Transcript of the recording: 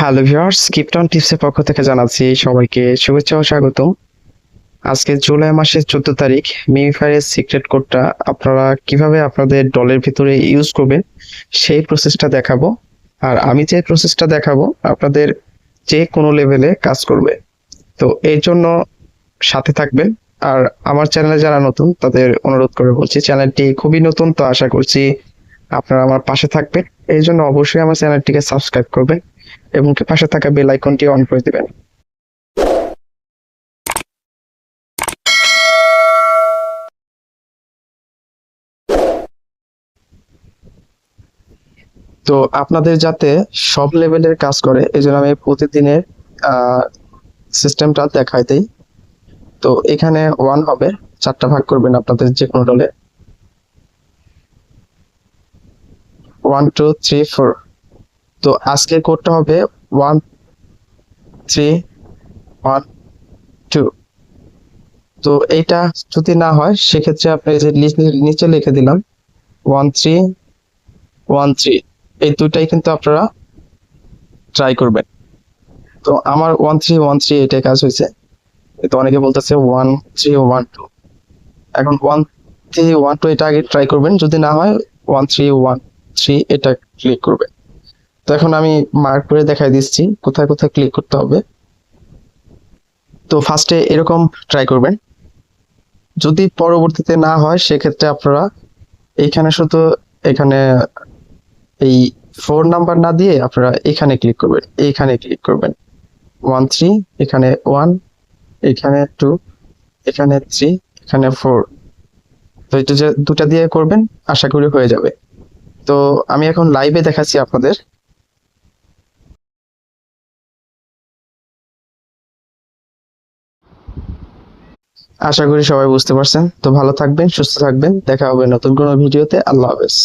Hello viewers, কিপটন টিপসের পক্ষ থেকে জানাচ্ছি সবাইকে শুভেচ্ছা ও স্বাগতম। আজকে জুলাই মাসের 14 তারিখ মিমিফায়ারের সিক্রেট কোডটা আপনারা কিভাবে আপনাদের ডলের ভিতরে ইউজ করবেন সেই প্রসেসটা দেখাবো। আর আমি যে প্রসেসটা দেখাবো আপনাদের যে কোনো লেভেলে কাজ করবে। তো এর জন্য সাথে থাকবেন। আর আমার চ্যানেলে যারা নতুন তাদের অনুরোধ করে বলছি, চ্যানেলটি খুবই নতুন, তো আশা করছি আপনারা আমার পাশে থাকবেন। এই জন্য অবশ্যই আমার চ্যানেলটিকে সাবস্ক্রাইব করবেন এবং পাশে থাকা বেল আইকনটি অন করে দিবেন। তো আপনাদের যাতে সব লেভেলের কাজ করে এই জন্য আমি প্রতিদিনের সিস্টেমটা দেখাই দিই। তো এখানে 1 হবে, 4টা ভাগ করবেন আপনাদের যে কোনো দলে। 1 2 3 4। তো আজকের কোডটা হবে 1 3 1 2। তো এইটা যদি না হয় সেক্ষেত্রে আপনি যে নিচে লিখে দিলাম 1 3 1 3, এই দুটাই কিন্তু আপনারা ট্রাই করবেন। তো আমার 1 3 1 3 এটাই কাজ হয়েছে। তো অনেকে বলতেছে 1 3 1 2। এখন 1 3 1 2 এটা আগে ট্রাই করবেন, যদি না হয় 1 3 1 3 এটা ক্লিক করবেন। তো এখন আমি মার্ক করে দেখাই দিচ্ছি কোথায় কোথায় ক্লিক করতে হবে। তো ফার্স্টে এরকম ট্রাই করবেন, যদি পরবর্তীতে না হয় সেক্ষেত্রে আপনারা এইখানে শুধু এখানে এই 4 নাম্বার না দিয়ে আপনারা এখানে ক্লিক করবেন, এইখানে ক্লিক করবেন 1 3, এখানে 1, এখানে 2, এখানে 3, এখানে 4। তো এটা যে দুটা দিয়ে করবেন আশা করি হয়ে যাবে। তো আমি এখন লাইভে দেখাচ্ছি আপনাদের। আশা করি সবাই বুঝতে পারছেন। তো ভালো থাকবেন, সুস্থ থাকবেন, দেখা হবে নতুন কোনো ভিডিওতে। আল্লাহ হাফেজ।